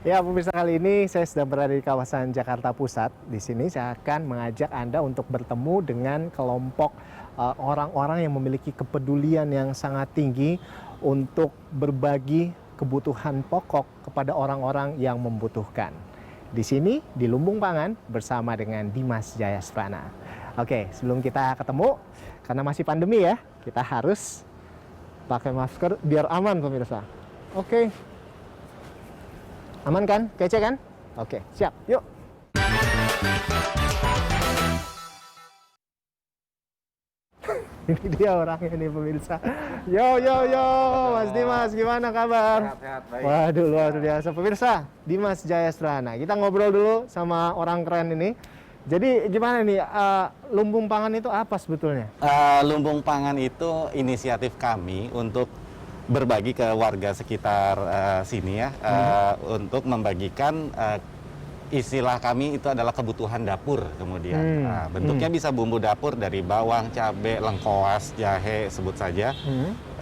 Ya, pemirsa, kali ini saya sedang berada di kawasan Jakarta Pusat. Di sini saya akan mengajak Anda untuk bertemu dengan kelompok orang-orang yang memiliki kepedulian yang sangat tinggi untuk berbagi kebutuhan pokok kepada orang-orang yang membutuhkan. Di sini, di Lumbung Pangan, bersama dengan Dimas Jayasprana. Oke, sebelum kita ketemu, karena masih pandemi ya, kita harus pakai masker biar aman, pemirsa. Oke. Aman kan? Kece kan? Oke, siap. Yuk. Ini dia orangnya nih, pemirsa. Yo, Mas Dimas, gimana kabar? Sehat-sehat, baik. Waduh, luar biasa. Pemirsa, Dimas Jayasprana. Kita ngobrol dulu sama orang keren ini. Jadi gimana nih, lumbung pangan itu apa sebetulnya? Lumbung pangan itu inisiatif kami untuk berbagi ke warga sekitar sini ya, untuk membagikan istilah kami itu adalah kebutuhan dapur kemudian. Bentuknya bisa bumbu dapur dari bawang, cabai, lengkoas, jahe, sebut saja,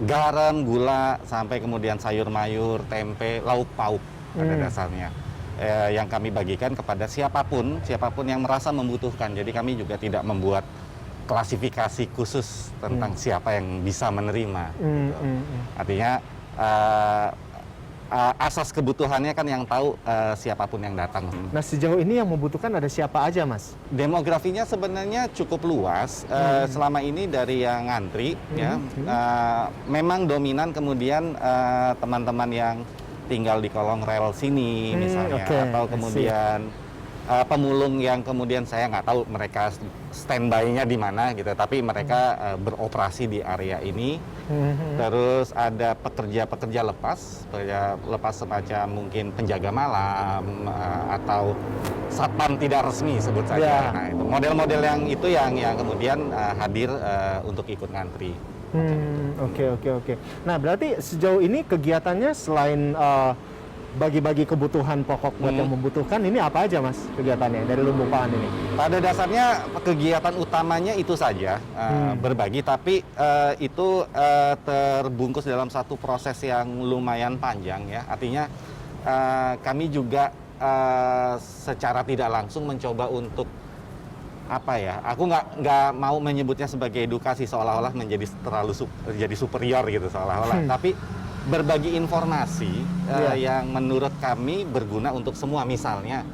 garam, gula, sampai kemudian sayur mayur, tempe, lauk pauk pada dasarnya. Yang kami bagikan kepada siapapun yang merasa membutuhkan. Jadi kami juga tidak membuat klasifikasi khusus tentang siapa yang bisa menerima. Gitu. Artinya asas kebutuhannya kan yang tahu siapapun yang datang. Nah, sejauh ini yang membutuhkan ada siapa aja, Mas? Demografinya sebenarnya cukup luas. Selama ini dari yang ngantri, ya, memang dominan kemudian teman-teman yang tinggal di kolong rel sini misalnya, atau kemudian pemulung yang kemudian saya nggak tahu mereka standby-nya di mana gitu, tapi mereka beroperasi di area ini. Terus ada pekerja lepas semacam mungkin penjaga malam atau satpam tidak resmi sebut saja. Nah, itu model-model yang itu yang kemudian hadir untuk ikut ngantri. Oke. Nah, berarti sejauh ini kegiatannya selain bagi-bagi kebutuhan pokok buat yang membutuhkan, ini apa aja, Mas, kegiatannya dari lumbung pangan ini? Pada dasarnya kegiatan utamanya itu saja, berbagi, tapi itu terbungkus dalam satu proses yang lumayan panjang ya. Artinya kami juga secara tidak langsung mencoba untuk apa ya? Aku nggak mau menyebutnya sebagai edukasi seolah-olah jadi superior gitu seolah-olah, tapi berbagi informasi yang menurut kami berguna untuk semua. Misalnya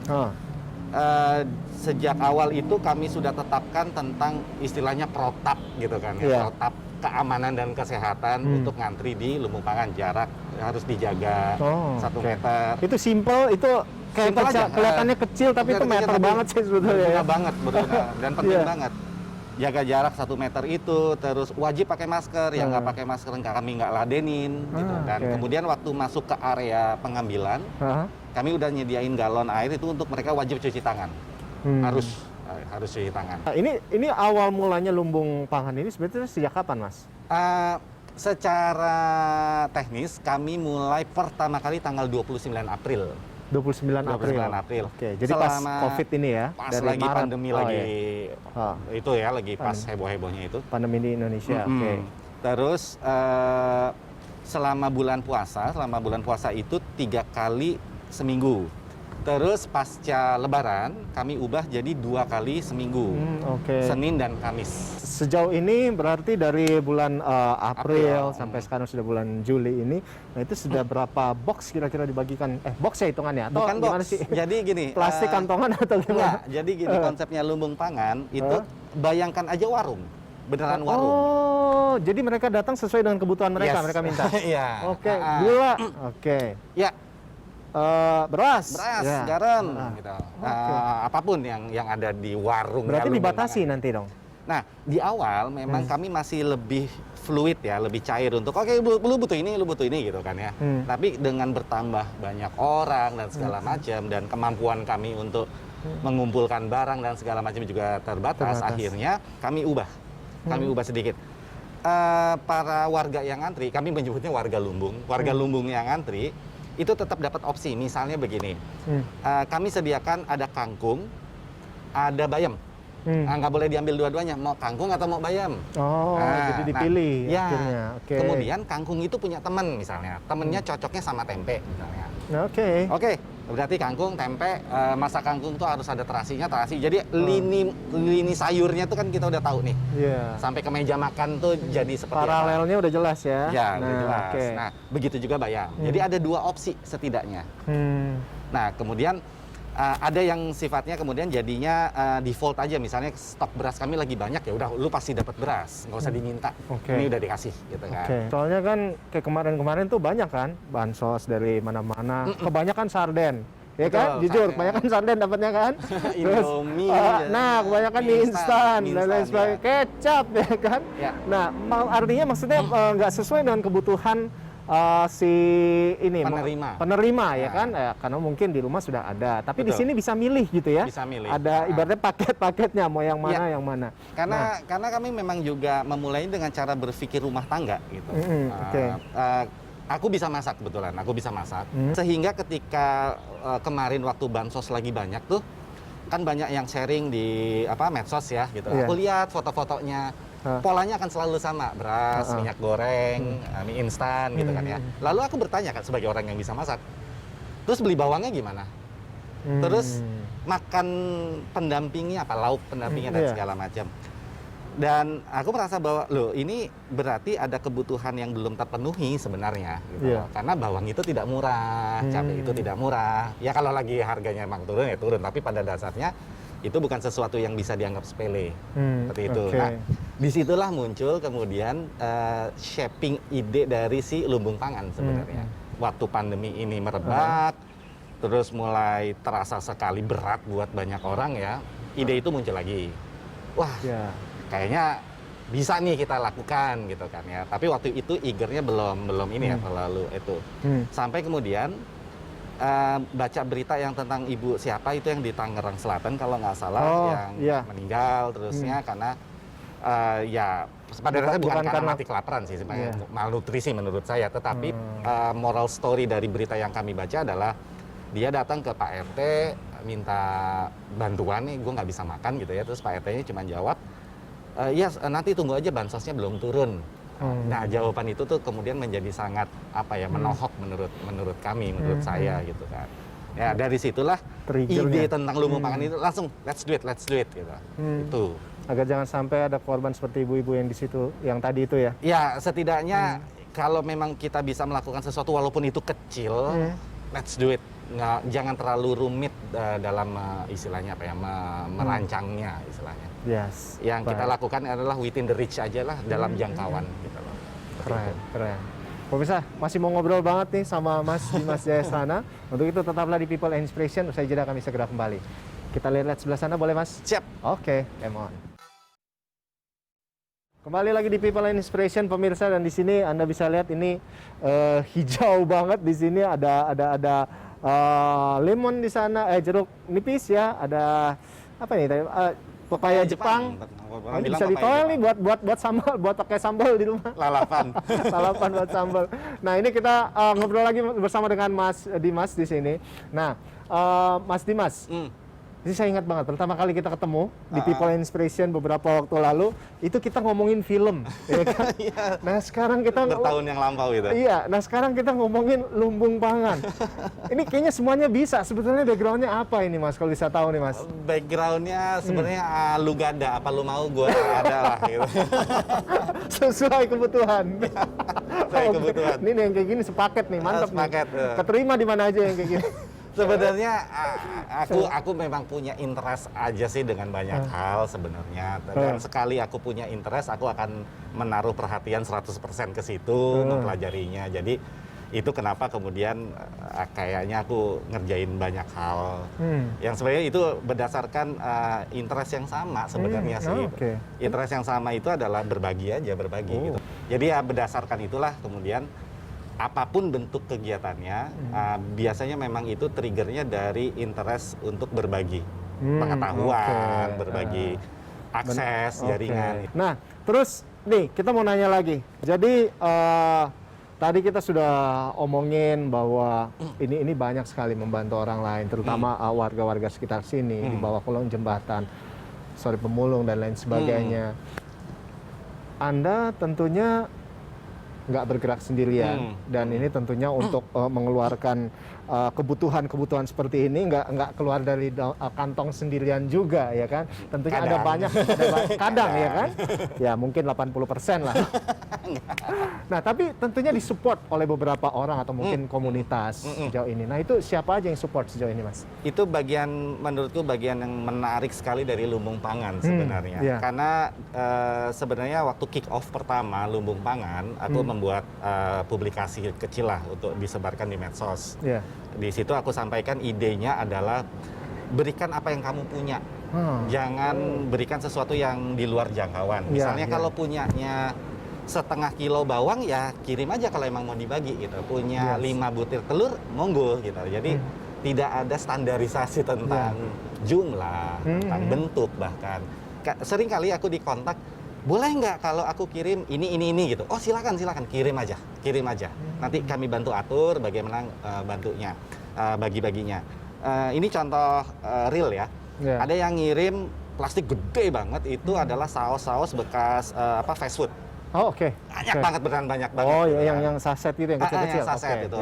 sejak awal itu kami sudah tetapkan tentang istilahnya protap gitu kan ya, protap keamanan dan kesehatan untuk ngantri di lumbung pangan. Jarak harus dijaga 1 meter. Itu simple, itu kayak kelihatannya kecil tapi itu meter banget sih sebetulnya. Berguna dan penting banget. Jaga jarak 1 meter itu, terus wajib pakai masker, yang nggak pakai masker kami nggak ladenin, gitu. Dan kemudian waktu masuk ke area pengambilan, kami udah nyediain galon air itu untuk mereka wajib cuci tangan, harus cuci tangan. Nah, ini awal mulanya lumbung pangan ini sebetulnya sejak kapan, Mas? Secara teknis kami mulai pertama kali tanggal 29 April. 29 April. Oke, jadi pas COVID ini ya? Pas dari lagi Maret. pandemi itu ya, lagi pas heboh-hebohnya itu. Pandemi di Indonesia, oke. Terus selama bulan puasa itu 3 kali seminggu. Terus pasca Lebaran kami ubah jadi 2 kali seminggu, Senin dan Kamis. Sejauh ini berarti dari bulan April sampai sekarang sudah bulan Juli ini, nah itu sudah berapa box kira-kira dibagikan? Box ya hitungannya? Atau bukan box, sih? Jadi gini, plastik kantongan atau gimana? Enggak, jadi gini konsepnya lumbung pangan itu bayangkan aja warung, beneran warung. Oh, jadi mereka datang sesuai dengan kebutuhan mereka, mereka minta? Iya. Oke, gula, Ya. Beras, garam, gitu. Apapun yang ada di warung. Berarti dibatasi nanti dong? Nah, di awal memang kami masih lebih fluid ya, lebih cair untuk lu butuh ini gitu kan ya. Tapi dengan bertambah banyak orang dan segala macam, dan kemampuan kami untuk mengumpulkan barang dan segala macam juga terbatas. Akhirnya kami ubah sedikit. Para warga yang antri, kami menyebutnya warga lumbung yang antri, itu tetap dapat opsi. Misalnya begini, kami sediakan ada kangkung, ada bayam. Nggak boleh diambil dua-duanya, mau kangkung atau mau bayam. Jadi dipilih akhirnya. Kemudian kangkung itu punya teman misalnya, temennya cocoknya sama tempe misalnya. Oke. Berarti kangkung, tempe, masak kangkung tuh harus ada terasinya, terasi. Jadi lini sayurnya tuh kan kita udah tahu nih. Iya. Sampai ke meja makan tuh jadi seperti Paralelnya udah jelas ya. Ya, udah jelas. oke. Nah, begitu juga bayam. Jadi ada 2 opsi setidaknya. Nah, kemudian ada yang sifatnya kemudian jadinya default aja. Misalnya stok beras kami lagi banyak, ya udah lu pasti dapat beras, nggak usah diminta. Oke. Ini udah dikasih gitu kan. Oke. Soalnya kan kayak kemarin-kemarin tuh banyak kan bansos dari mana-mana. Kebanyakan sarden. Ya Betul, kan? Jujur, sarden. kebanyakan sarden dapatnya kan? Indomie, nah, kebanyakan mie instan dan lain sebagainya. ya. Kecap ya kan? Ya. Nah, artinya maksudnya nggak sesuai dengan kebutuhan si ini penerima ya Nah. kan? Karena mungkin di rumah sudah ada. Tapi di Betul. sini bisa milih gitu ya? Bisa milih. Ada ibaratnya paket-paketnya mau yang mana Ya. yang mana. Karena kami memang juga memulai dengan cara berpikir rumah tangga gitu. Oke. Aku bisa masak kebetulan, aku bisa masak. Sehingga ketika kemarin waktu bansos lagi banyak tuh, kan banyak yang sharing di medsos ya gitu. Iya. Aku lihat foto-fotonya, polanya akan selalu sama, beras, minyak goreng, mie instan gitu kan ya. Lalu aku bertanya kan sebagai orang yang bisa masak, terus beli bawangnya gimana? Terus makan pendampingnya apa, lauk pendampingnya dan Iya. segala macam. Dan aku merasa bahwa loh ini berarti ada kebutuhan yang belum terpenuhi sebenarnya gitu. Iya. Karena bawang itu tidak murah, cabai itu tidak murah. Ya kalau lagi harganya emang turun ya turun, tapi pada dasarnya itu bukan sesuatu yang bisa dianggap sepele. Seperti itu. Oke. Nah, disitulah muncul kemudian shaping ide dari si lumbung pangan sebenarnya. Waktu pandemi ini merebak, terus mulai terasa sekali berat buat banyak orang ya, ide itu muncul lagi. Wah, Ya. kayaknya bisa nih kita lakukan gitu kan ya. Tapi waktu itu eagernya belum ini ya terlalu itu. Sampai kemudian baca berita yang tentang ibu siapa itu yang di Tangerang Selatan kalau nggak salah yang iya. meninggal terusnya karena ya pada dasarnya bukan karena mati kelaparan sih sebenarnya, malnutrisi menurut saya. Tetapi moral story dari berita yang kami baca adalah dia datang ke Pak RT minta bantuan nih, gue nggak bisa makan gitu ya. Terus Pak RT-nya cuma jawab, ya nanti tunggu aja bansosnya belum turun. Nah jawaban itu tuh kemudian menjadi sangat menohok menurut kami, menurut saya gitu kan. Ya dari situlah Triggernya. ide tentang lumbung pangan itu langsung let's do it gitu. Itu. Agar jangan sampai ada korban seperti ibu-ibu yang di situ, yang tadi itu ya. Ya setidaknya kalau memang kita bisa melakukan sesuatu walaupun itu kecil, let's do it. Jangan terlalu rumit dalam istilahnya merancangnya istilahnya. Yes. Yang kita lakukan adalah within the reach aja lah, dalam jangkauan gitu loh. Keren. Pemirsa, masih mau ngobrol banget nih sama Mas Dimas Jayasana. Untuk itu tetaplah di People and Inspiration. Usai jeda kami segera kembali. Kita lihat sebelah sana boleh Mas? Siap. Oke, come on. Kembali lagi di People and Inspiration pemirsa, dan di sini Anda bisa lihat ini hijau banget. Di sini ada lemon di sana, jeruk nipis ya, ada apa nih tadi? Pepaya Jepang. Ini bisa ditoel nih buat sambal, buat pakai sambal di rumah. Lalapan. Lalapan buat sambal. Nah, ini kita ngobrol lagi bersama dengan Mas Dimas di sini. Nah, Mas Dimas. Ini saya ingat banget, pertama kali kita ketemu di People and Inspiration beberapa waktu lalu, itu kita ngomongin film, ya kan? Nah sekarang kita bertahun yang lampau gitu. Iya, nah sekarang kita ngomongin lumbung pangan. Ini kayaknya semuanya bisa. Sebetulnya backgroundnya apa ini Mas? Kalau bisa tahu nih Mas. Backgroundnya sebenarnya lu gak ada, apa lu mau gue ada lah gitu. Sesuai kebutuhan. Sesuai kebutuhan. Ini yang kayak gini sepaket nih, mantap sepaket, nih. Keterima di mana aja yang kayak gini. Sebenarnya aku memang punya interest aja sih dengan banyak hal sebenarnya. Dan sekali aku punya interest, aku akan menaruh perhatian 100% ke situ, mempelajarinya. Jadi itu kenapa kemudian kayaknya aku ngerjain banyak hal. Yang sebenarnya itu berdasarkan interest yang sama sebenarnya sih. Interest yang sama itu adalah berbagi gitu. Jadi ya berdasarkan itulah kemudian apapun bentuk kegiatannya, biasanya memang itu triggernya dari interest untuk berbagi pengetahuan, berbagi akses, jaringan. Nah, terus nih kita mau nanya lagi. Jadi tadi kita sudah omongin bahwa ini banyak sekali membantu orang lain, terutama warga-warga sekitar sini di bawah kolong jembatan, pemulung dan lain sebagainya. Anda tentunya nggak bergerak sendirian. Dan ini tentunya untuk mengeluarkan kebutuhan-kebutuhan seperti ini nggak keluar dari kantong sendirian juga, ya kan? Tentunya Kadang. ada banyak, kadang ya kan? Ya mungkin 80% lah. Nah, tapi tentunya disupport oleh beberapa orang atau mungkin komunitas sejauh ini. Nah, itu siapa aja yang support sejauh ini, Mas? Itu bagian, menurutku bagian yang menarik sekali dari Lumbung Pangan sebenarnya. iya. Karena sebenarnya waktu kick off pertama Lumbung Pangan, aku membuat publikasi kecil lah untuk disebarkan di medsos. Iya. Di situ aku sampaikan idenya adalah berikan apa yang kamu punya. Jangan berikan sesuatu yang di luar jangkauan. Misalnya kalau punyanya setengah kilo bawang, ya kirim aja kalau emang mau dibagi gitu. Punya 5 butir telur, monggo gitu. Jadi tidak ada standarisasi tentang jumlah, tentang bentuk bahkan. Sering kali aku dikontak, boleh nggak kalau aku kirim ini gitu? Oh silakan, kirim aja. Nanti kami bantu atur bagaimana bantunya, bagi-baginya. Ini contoh real ya. Ada yang ngirim plastik gede banget, itu adalah saus-saus bekas fast food. Oh, oke. Banyak banget, beneran banyak banget. Oh, gitu yang saset itu, yang kecil-kecil. Yang saset itu.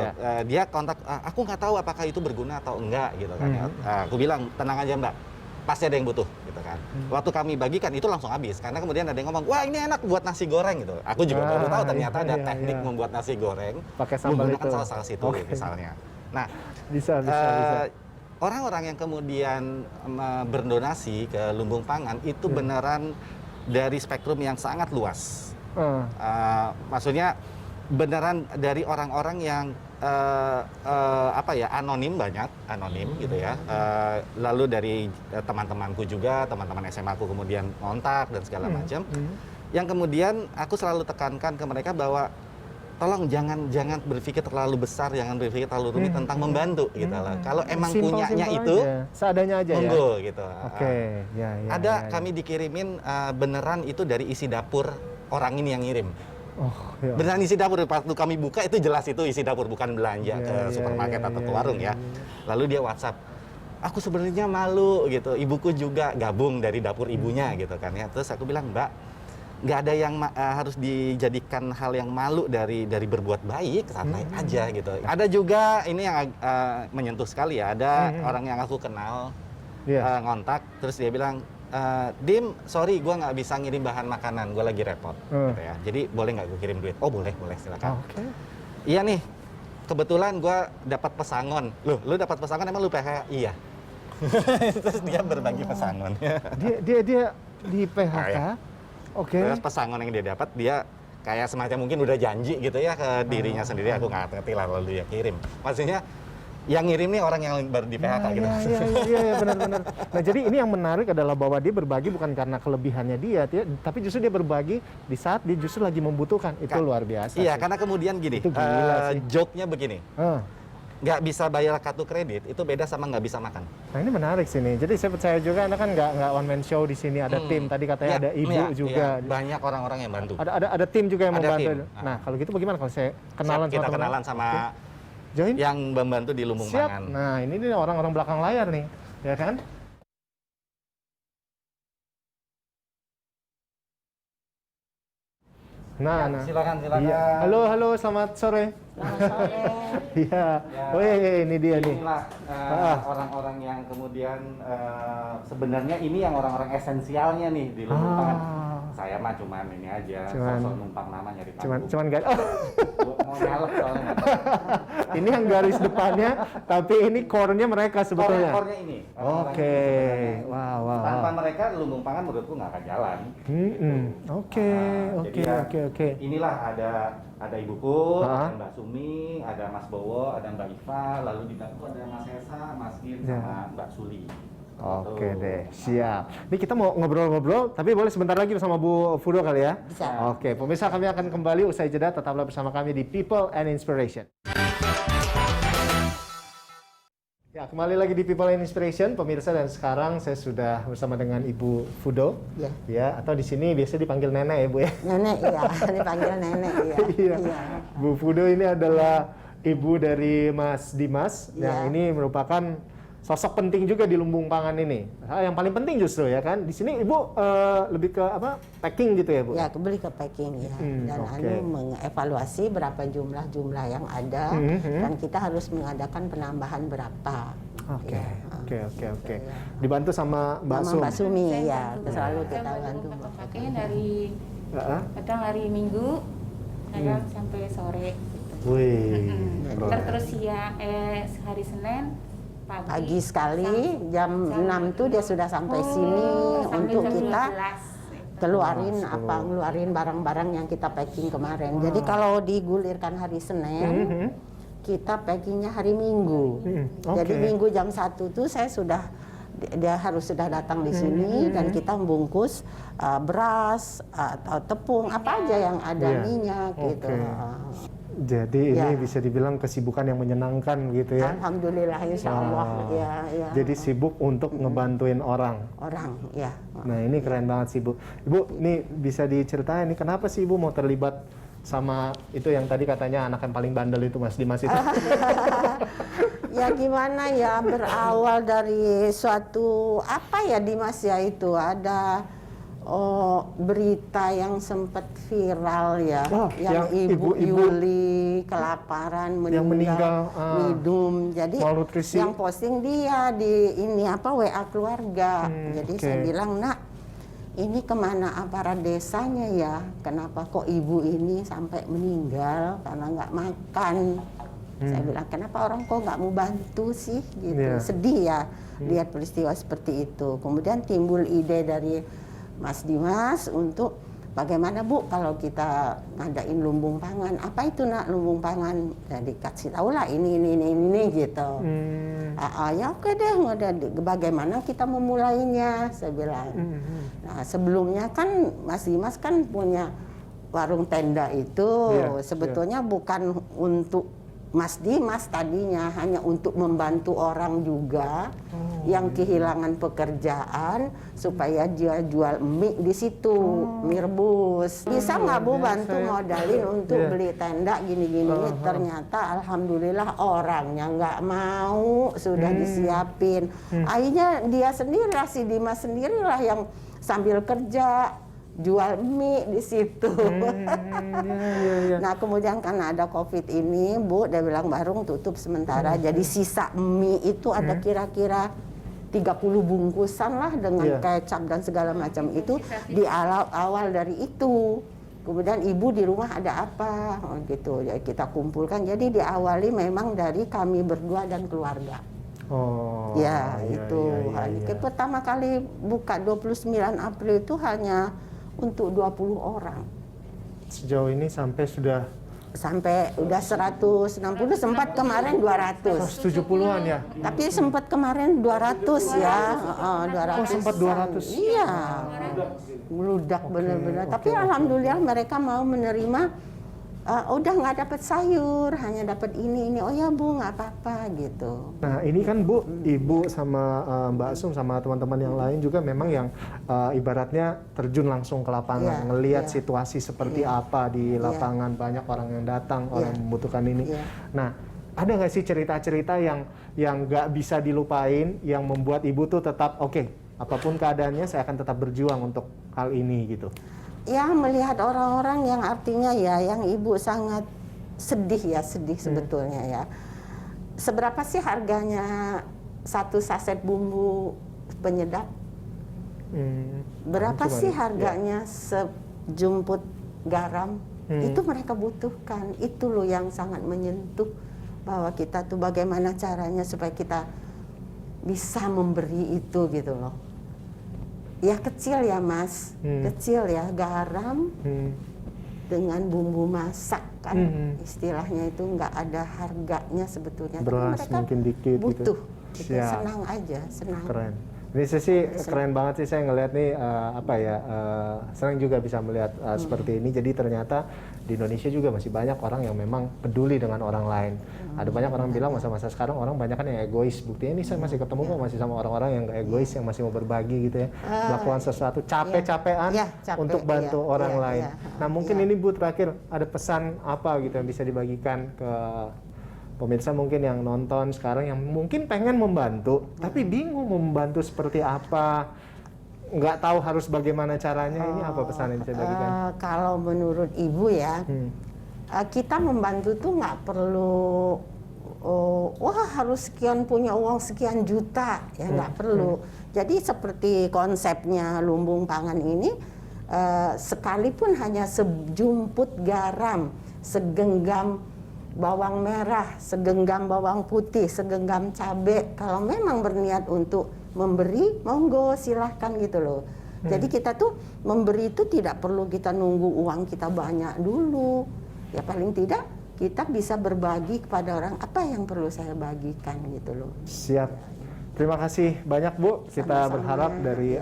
Dia kontak, aku nggak tahu apakah itu berguna atau enggak gitu kan ya. Aku bilang, tenang aja Mbak, pasti ada yang butuh gitu kan. Waktu kami bagikan itu langsung habis, karena kemudian ada yang ngomong, wah ini enak buat nasi goreng gitu. Aku juga baru tahu ternyata ada teknik membuat nasi goreng pakai sambal menggunakan itu. saus-saus itu misalnya. Nah, bisa. orang-orang yang kemudian berdonasi ke Lumbung Pangan itu beneran dari spektrum yang sangat luas. Maksudnya beneran dari orang-orang yang anonim, banyak anonim gitu ya. Lalu dari teman-temanku juga, teman-teman SMA aku kemudian kontak dan segala macam. Yang kemudian aku selalu tekankan ke mereka bahwa tolong jangan berpikir terlalu besar, jangan berpikir terlalu rumit tentang membantu gitu lah. Kalau emang punyanya itu seadanya aja monggo gitu. Oke, Ada kami dikirimin beneran itu dari isi dapur orang ini yang ngirim. Beneran isi dapur, waktu kami buka itu jelas itu isi dapur, bukan belanja ke supermarket atau ke warung ya. Lalu dia WhatsApp, aku sebenarnya malu gitu, ibuku juga gabung dari dapur ibunya gitu kan ya. Terus aku bilang, Mbak, nggak ada yang harus dijadikan hal yang malu dari berbuat baik, santai aja gitu. Ada juga ini yang menyentuh sekali ya, ada orang yang aku kenal ngontak, terus dia bilang, Dim, sorry gue nggak bisa ngirim bahan makanan, gue lagi repot gitu ya. Jadi boleh nggak gue kirim duit? Oh boleh silakan. Iya nih, kebetulan gue dapat pesangon. Lu dapat pesangon, emang lu PH? Iya. Terus dia berbagi pesangon. Dia di PHK. Terus pesangon yang dia dapat, dia kayak semacam mungkin udah janji gitu ya ke dirinya sendiri. Aku nggak ngerti lah, lalu dia kirim. Maksudnya yang ngirim nih orang yang baru di PHK gitu. Iya, benar. Nah, jadi ini yang menarik adalah bahwa dia berbagi bukan karena kelebihannya dia, tapi justru dia berbagi di saat dia justru lagi membutuhkan. Itu luar biasa. Iya, karena kemudian gini, joke-nya begini. Nggak bisa bayar kartu kredit, itu beda sama nggak bisa makan. Nah, ini menarik sini. Jadi saya percaya juga Anda kan nggak one man show di sini, ada tim. Tadi katanya ada ibu juga. Banyak orang-orang yang bantu. Ada tim juga yang membantu. Tim. Nah, kalau gitu bagaimana kalau saya kenalan kita kenalan sama Join? Yang membantu di Lumbung Pangan. Nah, ini nih orang-orang belakang layar nih, ya kan? Nah. Silakan. Iya. Halo, selamat sore. Selamat sore. Iya. Ini dia nih. Inilah orang-orang yang kemudian sebenarnya ini yang orang-orang esensialnya nih di Lumbung Pangan. Saya mah cuman ini aja, sosok numpang nama nyari panggung. Cuman mau nyalek soalnya. Ini yang garis depannya, tapi ini core-nya mereka sebetulnya. Core-nya ini. Oke. Wow. Tanpa mereka Lumbung Pangan menurutku nggak akan jalan. Oke. Inilah ada ibuku, ada Mbak Sumi, ada Mas Bowo, ada Mbak Iva, lalu di belakang ada Mas Esa, Mas Gin, sama Mbak Suli. Oke deh, siap. Ini kita mau ngobrol-ngobrol, tapi boleh sebentar lagi bersama Bu Fudo kali ya? Bisa. Oke, pemirsa kami akan kembali usai jeda, tetaplah bersama kami di People and Inspiration. Ya, kembali lagi di People and Inspiration, pemirsa, dan sekarang saya sudah bersama dengan Ibu Fudo. Ya, atau di sini biasa dipanggil Nenek ya, Bu ya? Nenek, iya. Dipanggil Nenek, iya. Bu Fudo ini adalah ibu dari Mas Dimas, yang ini merupakan sosok penting juga di lumbung pangan ini. Yang paling penting justru ya kan, di sini Ibu lebih ke apa? Packing gitu ya Bu? Ya, kembali ke packing ya. Dan oke. mengevaluasi berapa jumlah yang ada dan kita harus mengadakan penambahan berapa. Oke, Ya, oke. ya. Dibantu sama Mbak Sama Sum. Mbak Sumi Saya ya, bantu. selalu Saya kita bantu. pakainya dari Heeh. kadang hari Minggu, kadang sampai sore. Gitu. Wih, Ntar keren. terus siang, hari Senin Pagi sekali jam 6 tuh dia sudah sampai sini untuk kita keluarin ngeluarin barang-barang yang kita packing kemarin. Jadi kalau digulirkan hari Senin, kita packingnya hari Minggu. Jadi Minggu jam 1 tuh dia harus sudah datang di sini dan kita membungkus beras atau tepung apa aja yang ada, Iya. minyak gitu. Jadi ini Ya. bisa dibilang kesibukan yang menyenangkan gitu ya. Alhamdulillah insya Allah Wow. ya. Jadi sibuk untuk ngebantuin orang. Orang ya. Nah ini keren banget sih Bu. Ibu, nih bisa diceritain nih kenapa sih Ibu mau terlibat sama itu yang tadi katanya anak yang paling bandel itu Mas Dimas itu? Ya gimana ya, berawal dari suatu apa ya Dimas ya, itu ada berita yang sempat viral ya, Oh, yang ibu ibu-ibu Yuli kelaparan yang meninggal, minum. Jadi malnutrisi. yang posting dia di ini apa WA keluarga. Jadi saya oke. bilang, nak, ini kemana aparat desanya ya? Kenapa kok ibu ini sampai meninggal karena nggak makan? Saya bilang, kenapa orang kok nggak mau bantu sih? Gitu. Iya. Sedih ya lihat peristiwa seperti itu. Kemudian timbul ide dari Mas Dimas untuk bagaimana Bu kalau kita ngadain lumbung pangan. Apa itu nak lumbung pangan? Jadi kasih tahu lah ini gitu. Ya oke deh, bagaimana kita memulainya? Saya bilang. Nah sebelumnya kan Mas Dimas kan punya warung tenda itu, Iya, sebetulnya bukan untuk Mas Dimas tadinya, hanya untuk membantu orang juga yang kehilangan pekerjaan supaya dia jual mie di situ, mie rebus. Bisa nggak Bu bantu modalin untuk beli tenda gini-gini? Ternyata alhamdulillah orangnya nggak mau, sudah disiapin. Akhirnya dia sendirilah, si Dimas sendirilah yang sambil kerja jual mie di situ. Nah kemudian karena ada COVID ini, Bu, dia bilang warung tutup sementara. Jadi sisa mie itu ada kira-kira 30 bungkusan lah dengan kecap dan segala macam itu di awal dari itu. Kemudian ibu di rumah ada apa? Gitu. Ya, kita kumpulkan. Jadi diawali memang dari kami berdua dan keluarga. Oh. Ya, iya, itu. iya. Pertama kali buka 29 April itu hanya untuk 20 orang. Sejauh ini sampai sudah Sampai udah 160, sempat kemarin 200. 170-an ya? Tapi sempat kemarin 200 ya. 200. Oh, sempat 200. Iya. Meludak benar-benar. Tapi alhamdulillah mereka mau menerima. Udah nggak dapat sayur, hanya dapat ini. Oh ya Bu, nggak apa-apa gitu. Nah ini kan Bu, Ibu sama Mbak Sum sama teman-teman yang lain juga memang yang ibaratnya terjun langsung ke lapangan, ngelihat situasi seperti apa di lapangan, banyak orang yang datang, orang yang membutuhkan ini. Nah ada nggak sih cerita-cerita yang nggak bisa dilupain, yang membuat Ibu tuh tetap oke, apapun keadaannya saya akan tetap berjuang untuk hal ini gitu? Ya melihat orang-orang yang artinya ya, yang ibu sangat sedih sebetulnya ya. Seberapa sih harganya satu saset bumbu penyedap? Berapa sih harganya sejumput garam? Itu mereka butuhkan. Itu loh yang sangat menyentuh, bahwa kita tuh bagaimana caranya supaya kita bisa memberi itu gitu loh. Ya kecil ya Mas, kecil ya, garam dengan bumbu masak kan, istilahnya itu nggak ada harganya sebetulnya. Beras tapi mereka mungkin dikit butuh, gitu. gitu. Senang aja, senang. Keren. Ini sih keren banget sih saya ngelihat nih senang juga bisa melihat seperti ini. Jadi ternyata di Indonesia juga masih banyak orang yang memang peduli dengan orang lain. Ada banyak orang bilang masa-masa sekarang orang banyak kan yang egois. Buktinya ini saya masih ketemu kok masih sama orang-orang yang gak egois, yang masih mau berbagi gitu ya. Melakukan sesuatu capek-capean untuk bantu orang lain. Nah mungkin ini Bu terakhir ada pesan apa gitu yang bisa dibagikan ke pemirsa mungkin yang nonton sekarang yang mungkin pengen membantu, tapi bingung mau membantu seperti apa, nggak tahu harus bagaimana caranya. Ini apa pesan yang bisa bagikan? Kalau menurut Ibu ya, kita membantu tuh nggak perlu wah harus sekian, punya uang sekian juta, ya nggak perlu. Jadi seperti konsepnya Lumbung Pangan ini, sekalipun hanya sejumput garam, segenggam bawang merah, segenggam bawang putih, segenggam cabai, kalau memang berniat untuk memberi, monggo silahkan gitu loh. Jadi kita tuh memberi itu tidak perlu kita nunggu uang kita banyak dulu. Ya paling tidak kita bisa berbagi kepada orang, apa yang perlu saya bagikan gitu loh. Siap. Terima kasih banyak Bu. Kita Sama-sama. berharap dari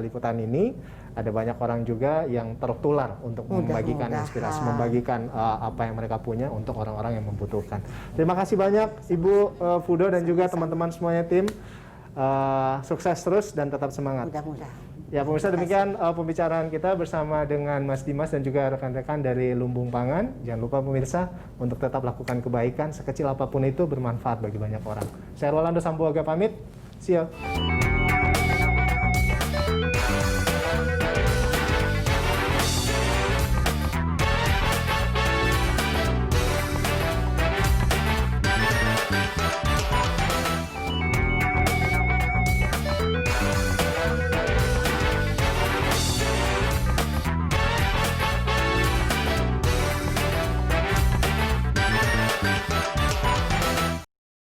liputan ini ada banyak orang juga yang tertular untuk membagikan Mudah-mudahan. inspirasi, membagikan apa yang mereka punya untuk orang-orang yang membutuhkan. Terima kasih banyak Ibu Fudo dan juga teman-teman semuanya tim. Sukses terus dan tetap semangat. Mudah-mudahan. Ya pemirsa, demikian pembicaraan kita bersama dengan Mas Dimas dan juga rekan-rekan dari Lumbung Pangan. Jangan lupa pemirsa untuk tetap lakukan kebaikan sekecil apapun itu bermanfaat bagi banyak orang. Saya Rolando Sambuaga pamit. See you.